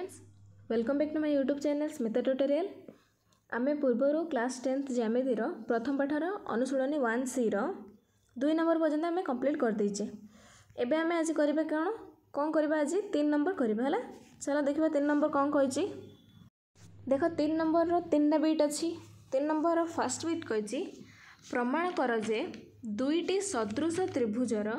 Friends, welcome back to my YouTube channel Smita tutorial. आमे पूर्वर class 10th ज्यामिति प्रथम पाठर अनुशीलनी 1C 2 नंबर पर्यंत आम कंप्लीट कर देचे। एबे आमे आज करिबा कौन करबा आज 3 नंबर करबा हला। चलो देखिबा 3 नंबर कौन कहिची। देखो 3 नंबर रो 3टा बिट अछि। 3 नंबर रो फर्स्ट बिट कहिची प्रमाण कर जे दुईटी सदृश त्रिभुजर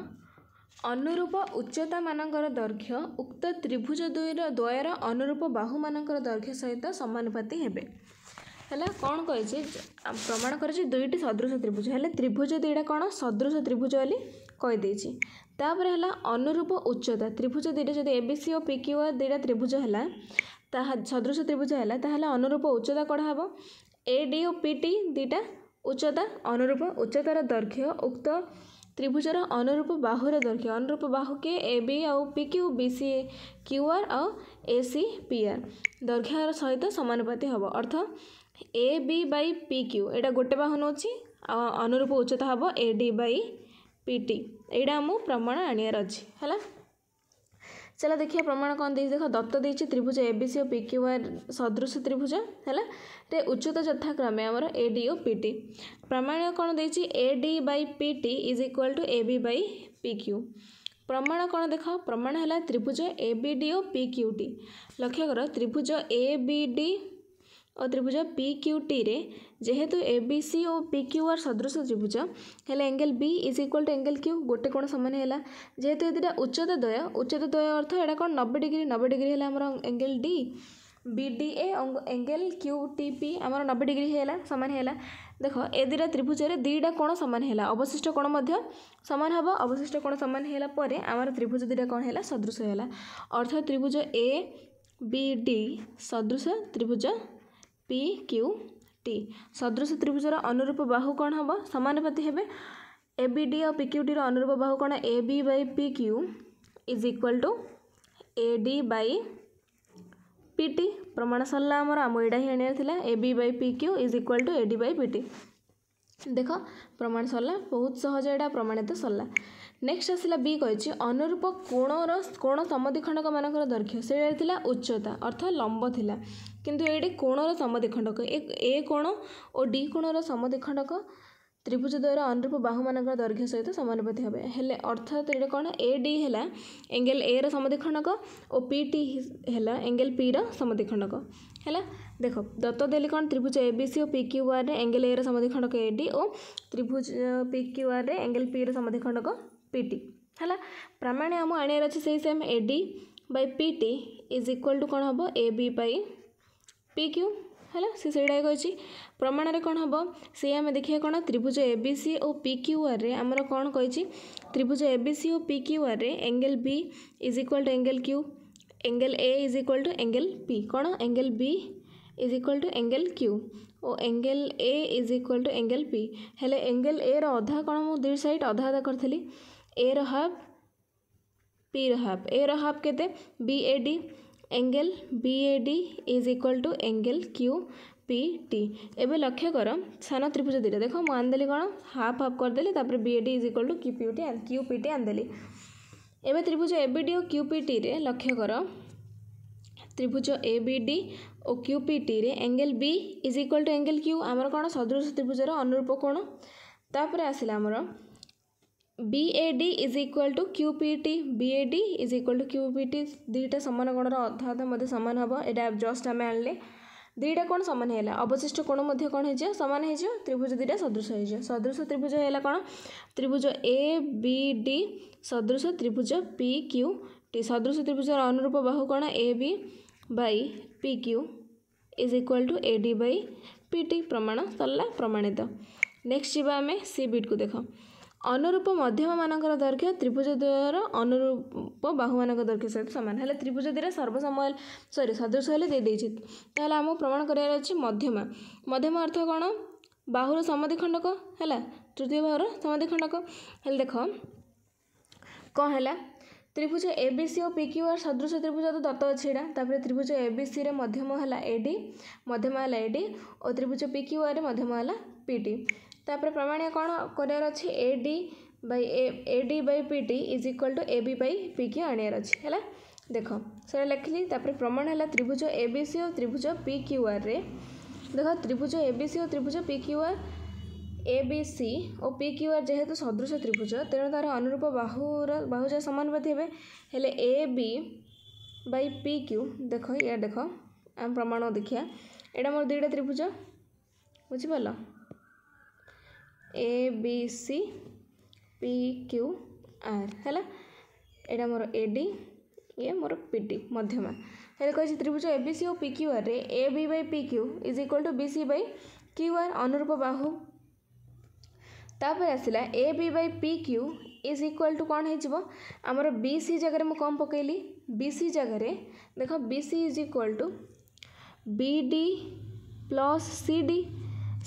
अनुरूप उच्चता मानकर दैर्घ्य उक्त त्रिभुज द्वयर अनुरूप बाहु मानकर दैर्घ्य सहित समानुपाती हेबे। हला कौन कहिचे प्रमाण कर जे दुईटी सदृश त्रिभुज हेले त्रिभुज दुईटा कौन सदृश त्रिभुज वाली कहि देछि। तापर हला अनुरूप उच्चता त्रिभुज दुईटा जदि एबीसी और पीक्यू दुईटा त्रिभुज हला ताहा सदृश त्रिभुज हला ताहले अनुरूप उच्चता कढा हबो एडी और पीटी दुईटा उच्चता अनुरूप उच्चतार दैर्घ्य उक्त त्रिभुजर अनुरूप बाहुर दैर्घ्य अनुरूप बाहु के ए बी आउ P Q B C Q R आउ ए सी पी आर दैर्घ्य सहित समानुपाती हम अर्थ A B by P Q यहाँ गोटे बाहु नौ अनुरूप उच्चता हम A D by P T यहाँ आम प्रमाण आनियार अच्छी है। चलो देखिए प्रमाण कौन दे देख दत्त देछि त्रिभुज एबीसी और पीक्यू आर सदृश त्रिभुज है रे उच्चता यथाक्रमे आमर ए डी और पीटी प्रमाण कौन देछि A D by P T is equal to A B by P Q. प्रमाण कौन देख प्रमाण है त्रिभुज ए बी डी और पी क्यू टी लक्ष्य कर त्रिभुज ए बी डी और त्रिभुज पी क्यू टी रे जेहेतु ए बी सी और पी क्यू आर सदृश त्रिभुज हेले angle B is equal to angle Q गोटे कोण समान है जेहेतु ये उच्चता द्वय अर्थ यहाँ कौन 90 डिग्री है आमर angle D B D A angle Q T P आमर 90 डिग्री है सामान है। देख ए दुटा त्रिभुज दुईटा कोण सामान है अवशिष्ट कोण सामान हम अवशिष्ट कोण सामान है आमर त्रिभुज दुईटा कौन है सदृश है अर्थ त्रिभुज ए बी डी सदृश त्रिभुज पी क्यू टी सदृश त्रिभुजर अनुरूप बाहु कौन हम समानुपाती हेबे ए बी डी और पी क्यू टी अनुरूप बाहु कौन A B by P Q is equal to A D by P T प्रमाण सरला आमर आम एडा ही आनियार थिला A B by P Q is equal to A D by P T. देख प्रमाण सरला बहुत सहज यहाँ प्रमाणित सरला। नेक्स्ट आसला बी कही अनुरूप कोण समद्विखंडक मानकर दैर्घ्य से उच्चता अर्थ लंब थिला किंतु ये कोणर समद्विखंडक ए कोण और डी कोणर समद्विखंडक त्रिभुज द्वयर अनुरूप बाहु मानकर दैर्घ्य सहित समानुपाती हेबे हेले अर्थात ये कौन ए डी है एंगल ए रो समद्विखंडक और पी टी है एंगल पी रो समद्विखंडक है। देख दत्त देली कौन त्रिभुज ए बी सी और P Q R angle A रो समद्विखंडक ए डी और त्रिभुज P Q R angle P रो समद्विखंडक पी टी है। प्रमाण आम आनियार अच्छे से same A D by P T is equal to कौन हम A B by P Q है सी कही प्रमाण कौन हम से आम देखिए कौन त्रिभुज ए बी सी और पी क्यू आर आमर कौन कही त्रिभुज ए बी सी और P Q R angle B is equal to angle Q angle A is equal to angle P कौन angle B is equal to angle Q और angle A is equal to angle P हेले angle A रो अधा कौन मु दुई side अधा अधा करी ए रो हाफ पी रो हाफ ए रो हाफ केते B A D angle B A D is equal to angle Q P T. एबे लक्ष्य कर सान त्रिभुज दुईटा देख मुझे आनदेली कौन हाफ हाफ करदेली B A D is equal to Q P T आनदेली। एबे त्रिभुज ए बी डी और क्यू पी टी रे लक्ष्य कर त्रिभुज ए बी डी और क्यू पी टी रे angle B is equal to angle Q आमर कौन सदृश त्रिभुजर अनुरूप कोण तापर आसिला आमर B A D is equal to Q P T B A D is equal to Q P T दुईटा सामान कोणर अधा अधा मध्य सामान हम यहाँ जस्ट आम आने दुईटा कोण सामान है अवशिष्ट कोण मध्य कौन हो सामान हो त्रिभुज दुईटा सदृश हो सदृश त्रिभुज है कौन त्रिभुज ए बी डी सदृश त्रिभुज पी क्यू टी सदृश त्रिभुज अनुरूप बाहु कौन A B by P Q is equal to A D by P T प्रमाण सरला प्रमाणित। नेक्स्ट जी आम सी बिट को देख अनुरूप मध्यम मानकर दैर्घ्य त्रिभुज द्वयर अनुरूप बाहु मानक दैर्घ्य सहित सामान है त्रिभुज द्वय सर्वसमय सदृश हेल्ले देते आमको प्रमाण करार अच्छी मध्यमा मध्यमा अर्थ कौन बाहुर समद्विखंडक है तृतीय बाहुर समद्विखंडक हेल्ले देख कौन है त्रिभुज ए बी सी और पी क्यू आर सदृश त्रिभुज तो दत्त अच्छी यहाँ त्रिभुज ए बी सी मध्यम है ए डी मध्यमा है ए डी और त्रिभुज पी क्यू आर मध्यमा है पी टी तापर प्रमाण कौन करार अच्छी A D by P T is equal to A B by P Q आनियार अच्छी है। देख से लिखली प्रमाण है त्रिभुज एबीसी और त्रिभुज PQR रे देख त्रिभुज एबीसी और त्रिभुज PQR एबीसी और PQR जेहेतु सदृश त्रिभुज तेणु तार अनुरूप बाहुजा समानुपाती हेले AB बाई PQ देख या देख आम प्रमाण देखिया एटा मोर दुईटा त्रिभुज बुझिपाल ABC PQR है एटा मोर AD ये मोर PD मध्यमा हेले कही त्रिभुज एबीसी और PQR रे AB by PQ is equal to BC by QR अनुरूप बाहु तापर आसला AB by PQ is equal to कौन हो आमर BC जगह मैं कौन पकईली BC जगह देख BC is equal to BD plus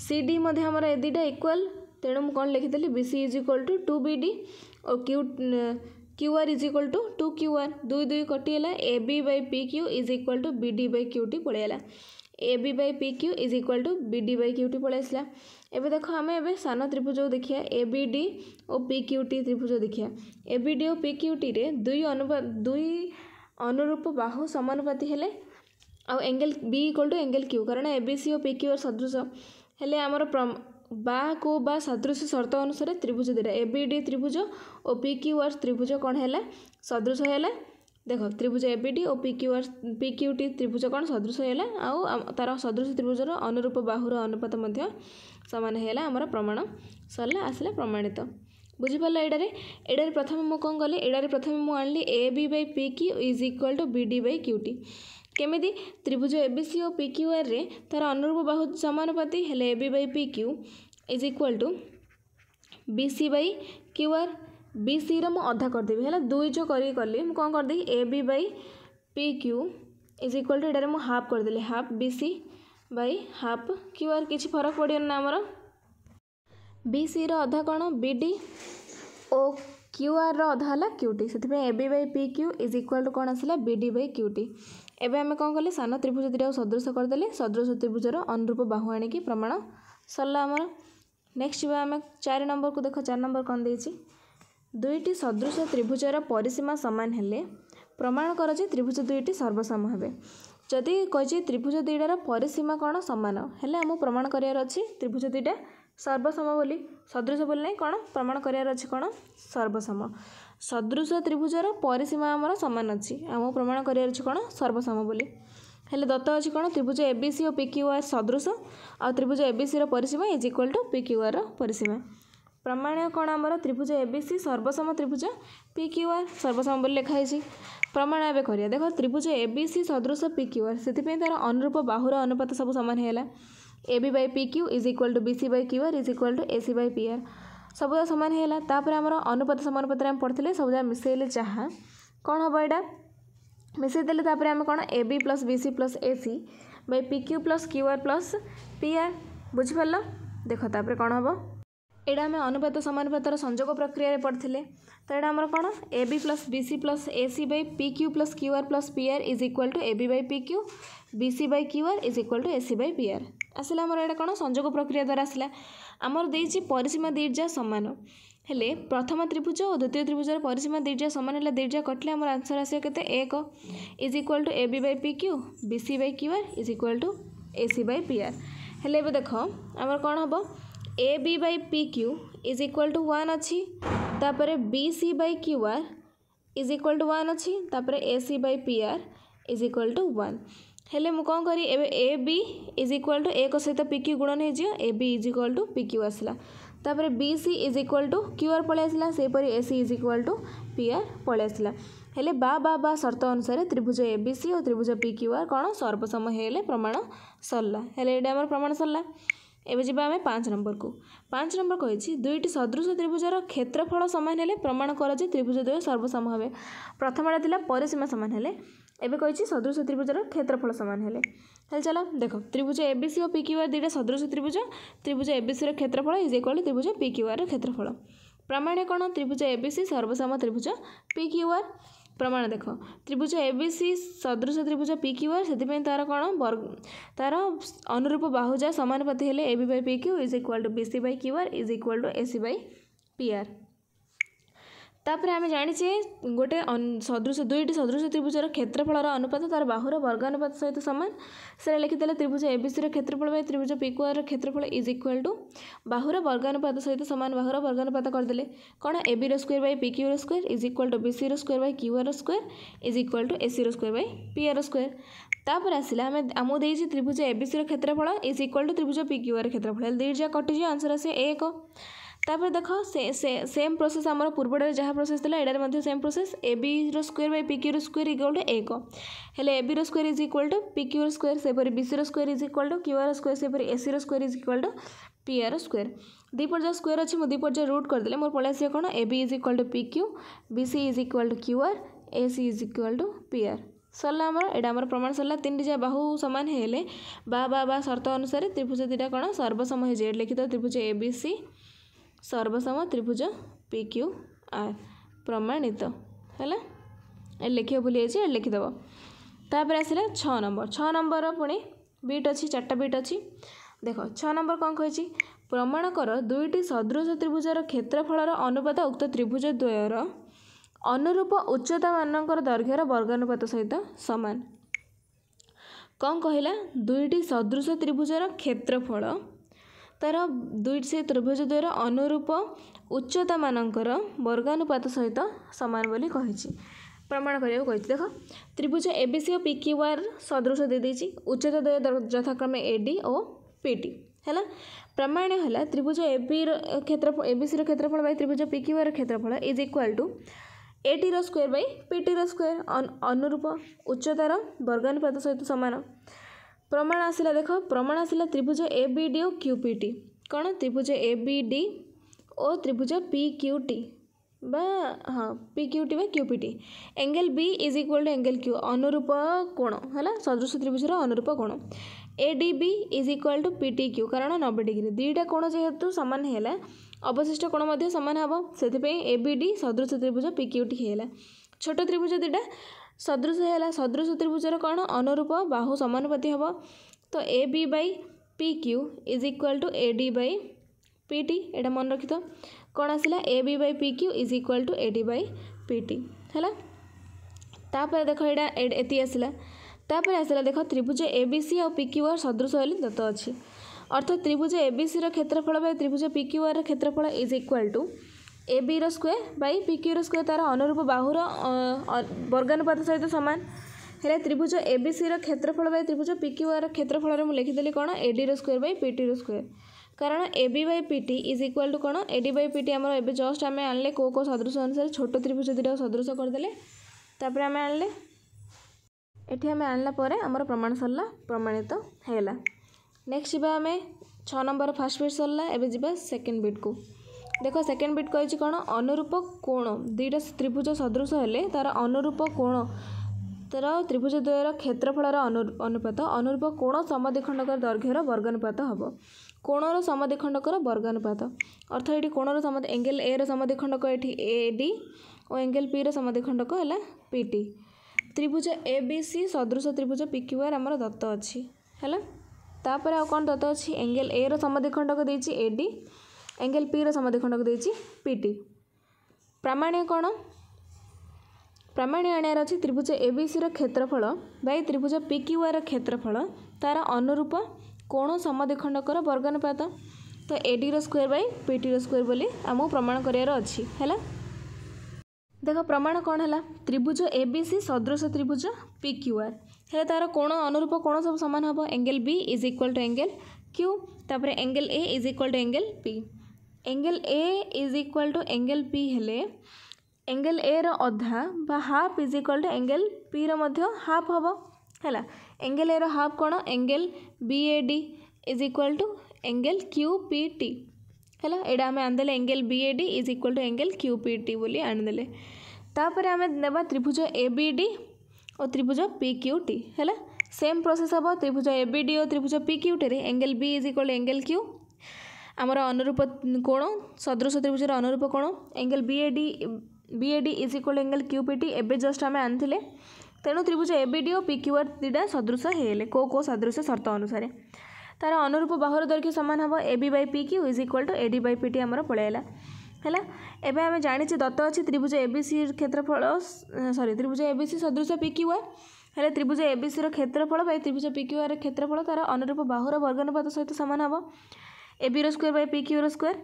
CD मध्य आमर ए दुईटा इक्वल तेणु मुझे कौन लिखिदेली BC is equal to 2BD और QR is equal to 2QR दुई दुई कटिगला AB by PQ is equal to BD by QT पलैला AB by PQ is equal to BD by QT पलैसला एबे देख आम ए सान त्रिभुज देखिए ABD और PQT त्रिभुज देखिए ABD और PQT रे दुई अनुरूप बाहु समानुपाती हेले आ angle B equal to angle Q कारण ABC और PQR सदृश हेले आमर बा को बा सदृश शर्त अनुसार त्रिभुज दुटा ABD त्रिभुज और PQR त्रिभुज कौन है सदृश है देख त्रिभुज ABD और PQT त्रिभुज कौन सदृश है आउ तार सदृश त्रिभुजर अनुरूप बाहुर अनुपात मध्य समान है आमर प्रमाण सरला आसला प्रमाणित बुझीपाल एडारे प्रथम मु कौन कली एडारे प्रथम मु आनली AB by PQ is equal to BD by QT केमिति त्रिभुज एबीसी और PQR रे तार अनुरूप बाहु समानुपाती हेले AB by PQ is equal to BC by QR BC रो मु अधा करदेवी है दुई जो कली मु कौन करदे AB by PQ is equal to एटारे मु हाफ करदेली half BC by half QR किसी फरक पड़े ना आमर BC रो अधा कौन BD और QR रो अधा है QT से AB by PQ is equal to कौन आसला BD बाई QT एबे आमे कौन कले सान त्रिभुज दुटा सदृश करदेले सदृश त्रिभुजर अनुरूप बाहु आनिकी प्रमाण सरला आमर नेक्स्ट आम 4 नंबर को देख 4 नंबर कौन देछि दुईटी सदृश त्रिभुजर परिसीमा समान हेले प्रमाण कर जे त्रिभुज दुईटी सर्वसम हेबे जदि कहि त्रिभुज दुईटार परिसीमा कौन समान हेले आम प्रमाण करार अछि त्रिभुज दुईटा सर्वसम बोली सदृश बोली नहीं कौन प्रमाण करार अछि कौन सर्वसम सदृश त्रिभुजर परिसीमा आमर समान अच्छी आम प्रमाण करार अछि कौन सर्वसम बोली हेले दत्त अच्छी कौन त्रिभुज एबीसी और PQR सदृश आ त्रिभुज एबीसी रो परिसीमा इज इक्वल टू PQR रो परिसीमा प्रमाण कौन आमर त्रिभुज एबीसी सर्वसम त्रिभुज PQR सर्वसम बोली लिखाई प्रमाण एवं करिया देख त्रिभुज एबीसी सदृश PQR से तार अनुरूप बाहुर अनुपात सब सामान है AB by PQ is equal to BC by QR is equal to AC by PR सबुदा सामान है तापर आमर अनुपात समानुपात आम पढ़ते सबुदा मिसेले जहाँ कौन हम यहाँ मिसेदेले तापर आम कौन AB plus BC plus AC by PQ plus QR plus PR बुझिपाल देख तापर कौन हम यहाँ आम अनुपात समानुपातर संजोग प्रक्रिया पढ़ते तो यहाँ आमर कौन AB plus BC plus AC by PQ plus QR plus PR is equal to AB by PQ BC by QR is equal to AC by PR आसला आमर यहाँ कौन संजोग प्रक्रिया द्वारा आसला आमर देछि परिसीमा दुईटा समान हेले प्रथम त्रिभुज और द्वितीय त्रिभुजर परिसीमा दुईटा समान है दुईटा कटले आमर आंसर आसे केते 1 is equal to AB by PQ BC by QR is equal to AC by PR हेले एबे देख आमर कौन हम AB by PQ is equal to 1 अच्छी तापर BC by QR is equal to 1 अच्छी तापर AC by PR is equal to 1 हेले मु कौन करी एबे AB इज इक्वल टू 1 सहित PQ गुणन हो जियो AB is equal to PQ आसला तापर BC is equal to QR पळे आसला से परी AC is equal to PR पळे आसला हेले बा शर्त अनुसार त्रिभुज ABC और त्रिभुज PQR कौन सर्वसम हेले प्रमाण सरला हेले एटा हमर प्रमाण सरला एबे जिबा आमे 5 नंबर को 5 नंबर कहिछि दुईटी सदृश त्रिभुजर क्षेत्रफल समान हेले प्रमाण कर जे त्रिभुज द्वय सर्वसम हेबे प्रथमटा थिला परिसीमा समान हेले एबे कहिछि सदृश त्रिभुजर क्षेत्रफल समान हेले हेल चलो देखो त्रिभुज एबीसी और PQR दुईटा सदृश त्रिभुज एबीसी रो क्षेत्रफल इज इक्वल टू त्रिभुज PQR रो क्षेत्रफल प्रमाण कौन त्रिभुज एबीसी सर्वसम त्रिभुज PQR प्रमाण देख त्रिभुज एबीसी सदृश त्रिभुज PQR से तार कौन वर्ग तार अनुरूप बाहुजा समानुपाती हेले AB by PQ is equal to BC by QR is equal to AC by PR तापर आम जाचे गोटे सदृश दुईटी सदृश त्रिभुजर क्षेत्रफलर अनुपात तार बाहुर वर्गानुपात सहित सामान से लिखिदेले त्रिभुज एबीसी क्षेत्रफल बाय त्रिभुज पिक्यूआर क्षेत्रफल इज इक्वाल टू बाहुर वर्गानुपात सहित सामान बाहुर वर्गानुपात करदे कौन AB square by PQR square is equal to BC square by QR square is equal to AC square by PR square तापर आसला आम आमको देती त्रिभुज एबीसी क्षेत्रफल इज इक्वाल टू त्रिभुज पिक्यूआर क्षेत्रफल दुईट जा कटिज आंसर आसे 1 तापर देख सेम प्रोसेस आम पूर्वटे जहाँ प्रोसेस था यहाँ same process A B square by P Q square equal to 1 हेले A B square is equal to P Q square सेपरी B C square is equal to Q R square सेपरी A C square is equal to P R square दीपट जो square अच्छी मुझे दीपट जो root करदे मोर पलि आस कौन A B is equal to P Q B C is equal to Q R A C is equal to P R सरला आमर प्रमाण सरला 3 जा बाहु सामान हेले बा शर्त अनुसार त्रिभुज दुटा कौन सर्वसम हो जाए लिखित त्रिभुज ए बी सी सर्वसम त्रिभुज पी क्यू आर प्रमाणित है लिखे भूली जाए लिखिदेव तापर आसला 6 नंबर पुणी बीट अच्छी 4टा बीट अच्छी देख 6 नंबर कौन कही प्रमाण कर दुईटी सदृश त्रिभुजर क्षेत्रफलर अनुपात उक्त त्रिभुज द्वयर अनुरूप उच्चता मानकर दैर्घ्यर वर्गानुपात सहित सामान कौन कहला दुईटी सदृश त्रिभुजर क्षेत्रफल तार दुईटी से त्रिभुज द्वयर अनुरूप उच्चता मानकर वर्गानुपात सहित सामान बोली कही प्रमाण करिया कही देख त्रिभुज एबीसी और पीक्यूआर सदृश दे देछि उच्चता द्वय यथाक्रमे एडी और पीटी है प्रमाण्य है त्रिभुज एबी क्षेत्रफल एबीसी क्षेत्रफल बाय त्रिभुज पीक्यूआर क्षेत्रफल is equal to AT square by PT square अनुरूप उच्चतार वर्गानुपात सहित सामान प्रमाण आसला देख प्रमाण आसला त्रिभुज ए बी डी और क्यूपीटी कौन त्रिभुज ए बी डी और त्रिभुज पी क्यू टी बा हाँ पी क्यू टी बा QPT angle B is equal to angle Q अनुरूप कोण है सदृश त्रिभुजर अनुरूप कोण A D B is equal to P T Q कारण 90 डिग्री दुईटा कोण जेहेतु सामान है अवशिष्ट कोण सामान हम से ए बी डी सदृश त्रिभुज पी क्यू टी है छोट त्रिभुज दुईटा सदृश है सदृश त्रिभुजर कौन अनुरूप बाहु समानुपाती हम तो A B by P Q is equal to A D by P T यहाँ मन रखी तो कौन आसला A B by P Q is equal to A D by P T है तापर देख यहाँ एति आसला तापर आसला देख त्रिभुज ए बी सी और पी क्यू आर सदृश बोली दत्त अच्छी अर्थात त्रिभुज ए बी सी क्षेत्रफल बाय त्रिभुज पी क्यू आर क्षेत्रफल is equal to A B square by P Q square तार अनुरूप बाहुर वर्गानुपात सहित सामान है त्रिभुज ए बी सी क्षेत्रफल बाय त्रिभुज पी क्यू आर क्षेत्रफल में लिखिदेली कौन A D square by P T square कारण A B by P T is equal to कौन A D by P T आम ए जस्ट आम आनले को सदृश अनुसार छोट त्रिभुज दुटा सदृश करदे तापर आम आनले एठी आम आनला परे आमर प्रमाण सरला प्रमाणित हैला नेक्स्ट जा आम 6 नंबर फर्स्ट बीट सरला एबे जिबा सेकंड बीट को देख सेकेंड बीट कही कौन अनुरूप कोण दुईटा त्रिभुज सदृश हेले तार अनुरूप कोण तार त्रिभुज द्वयर क्षेत्रफलर अनुपात अनुरूप कोण समद्विखंडकर दैर्घ्यर वर्गानुपात हम कोणर समद्विखंडकर वर्गानुपात अर्थ ये कोणर सम एंगल ए समद्विखंडक ये ए डी और एंगल पी समद्विखंडक है पी टी त्रिभुज ए बी सी सदृश त्रिभुज पी क्यू आर आमर दत्त अच्छी है तापर आ कौन दत्त अच्छी एंगल ए समद्विखंडक देछि ए डी एंगल पी समद्विखंडक देछि पी टी प्रामाण्य कौन प्रामाण्य आणार अच्छी त्रिभुज ए बी सी क्षेत्रफल बाय त्रिभुज पी क्यू आर क्षेत्रफल तार अनुरूप कोण समद्विखंडकर वर्गानुपात तो ए D square by P T square बोली आमको प्रमाण करार अच्छी है देख प्रमाण कौन है त्रिभुज ए बी सी सदृश त्रिभुज पी क्यू आर है तार कोण अनुरूप कोण सब सामान हम angle B is equal to angle Q तापर angle A is equal to angle P angle A is equal to angle P हेले एंगल ए अधा बा half is equal to angle P half हम है एंगल ए हाफ कौन angle B A D is equal to angle Q P T है यहाँ आम आनदे angle B A D is equal to angle Q P T बोली आनदे तापर आम देवा त्रिभुज ए बी डी और त्रिभुज पी क्यू टी है सेम प्रोसेस हम त्रिभुज ए बी डी और त्रिभुज P Q T angle B is equal to angle Q आमर अनुरूप कोण सदृश त्रिभुजर अनुरूप कोण angle B A D is equal to angle Q P T एबे जस्ट आम आनी तेणु त्रिभुज ए बी डी और पी क्यू आर दुटा सदृश हेले को सदृश शर्त अनुसार तार अनुरूप बाहुर दैर्घ्य सामान हम A B by P Q is equal to A D by P T आमर पलैला है। एवं आम जानी दत्त अच्छी त्रिभुज एबीसी क्षेत्रफल सॉरी त्रिभुज एबीसी सदृश PQR है। त्रिभुज एबीसी क्षेत्रफल बाय त्रिभुज PQR क्षेत्रफल तार अनुरूप बाहुर वर्गानुपात सहित सामान हम AB square by PQ square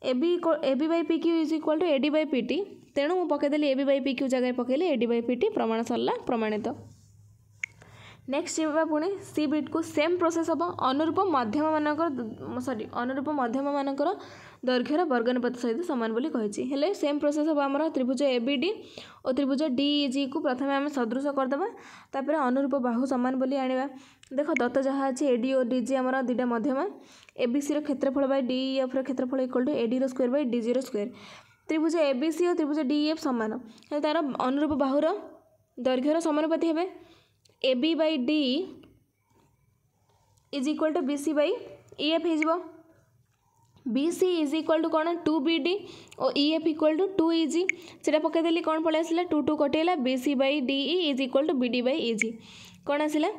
AB by PQ is equal to AD by PT। तेणु मुझे पकईदेली AB बाय PQ जगह पकईली AD बाय PT प्रमाण सरला प्रमाणित। नेक्स्ट जीवा पुणी सी बिट को सेम प्रोसेस हम अनुरूप मध्यम मानकर सॉरी अनुरूप मध्यम मानकर दैर्घ्यर वर्गानुपात सहित सामान बोली कही हेले सेम प्रोसेस हम आमर त्रिभुज ABD और त्रिभुज DEG को प्रथम आम सदृश करदे तापर अनुरूप बाहु सामान बोली आनिबा। देख दत्त जहाँ अच्छी AD और DG आमर दुटा मध्यम ABC क्षेत्रफल बाय DEF क्षेत्रफल equal to AD square by DG square. त्रिभुज ABC और त्रिभुज DEF सामान तार अनुरूप बाहुर दैर्घ्यर समानुपाती हे। AB by D is equal to BC by EF हो। BC इज इक्वल टू कौन 2BD और EF इक्वल टू 2EG से पकईदेली कौन पलि आसला 2 2 कटेला BC by DE is equal to BD by EG कौन आसला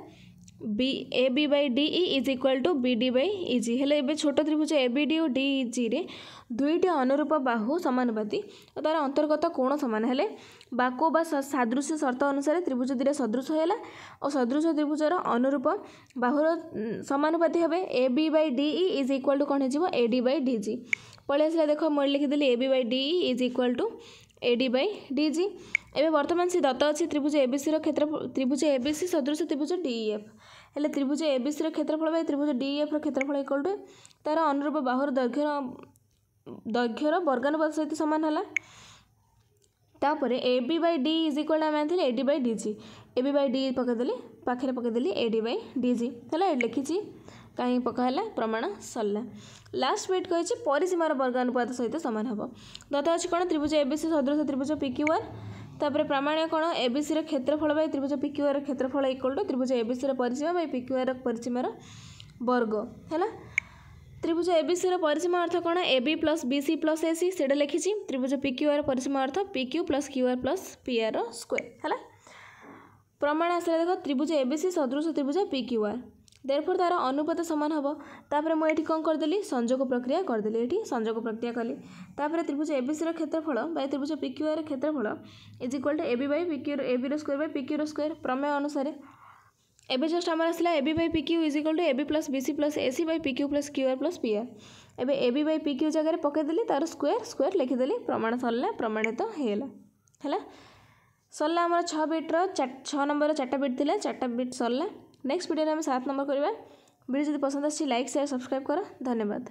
AB by DE is equal to BD by EG हेले एबे छोट त्रिभुज ABD और DEG रे दुईटी अनुरूप बाहु समानुपाती और तार अंतर्गत कोण सामान हेले बाको बा सादृश्य शर्त अनुसार त्रिभुज दुईटा सदृश होला और सदृश त्रिभुजर अनुरूप बाहुर समानुपाती हे। AB by DE is equal to कौन हो AD बाय DG पलि आसला। देख मुझे लिखिदेली AB by DE is equal to AD by DG। एवं बर्तमान से दत्त अच्छी त्रिभुज एबीसी क्षेत्र त्रिभुज एबीसी सदृश त्रिभुज DEF हेले त्रिभुज एबीसी क्षेत्रफल बाय त्रिभुज DEF क्षेत्रफल इक्वल टू तार अनुरूप बाहुर दैर्घ्यर वर्गानुपात सहित सामान है। तापर AB by D is equal आम आनी AD by DG AB by D पकईदेली पाखे पकईदेली AD बाय DG है लिखी कहीं पकाला प्रमाण सरला। लास्ट बिट कही परिसीमार वर्गानुपात सहित सामान हम दत्त अच्छी कौन त्रिभुज एबीसी सदृश त्रिभुज PQR तापर प्रमाण कौन एबीसी क्षेत्रफल बाय त्रिभुज PQR क्षेत्रफल इक्वल टू त्रिभुज एबीसी परिसीमा बाय PQR परिसीमार वर्ग है। त्रिभुज एबीसी परिसीमा अर्थ कौन AB plus BC plus AC से लिखी त्रिभुज PQR परिसीमा अर्थ PQ plus QR plus PR square है। प्रमाण आसला देख त्रिभुज एबीसी सदृश त्रिभुज PQR देयरफॉर तार अनुपात सामान हम तापर मुझे कौन करदेली संजोग प्रक्रिया करदेली ये संजोग प्रक्रिया कली तापर त्रिभुज एबीसी क्षेत्रफल बाय त्रिभुज PQR क्षेत्रफल is equal to AB by PQ AB square by PQ square प्रमेय अनुसार एबे जस्ट आमर आसला AB by PQ is equal to AB plus BC plus AC by PQ plus QR plus PR एबे AB by PQ जगह पकईदेली तार square square लिखिदेली प्रमाण सरला प्रमाणित है। सरला आमर 6 बिट्र 6 नंबर 4टा बिट थिला 4टा बिट सरला। नेक्स्ट वीडियो में 7 नंबर करवा। वीडियो जब पसंद आसी लाइक शेयर सब्सक्राइब कर। धन्यवाद।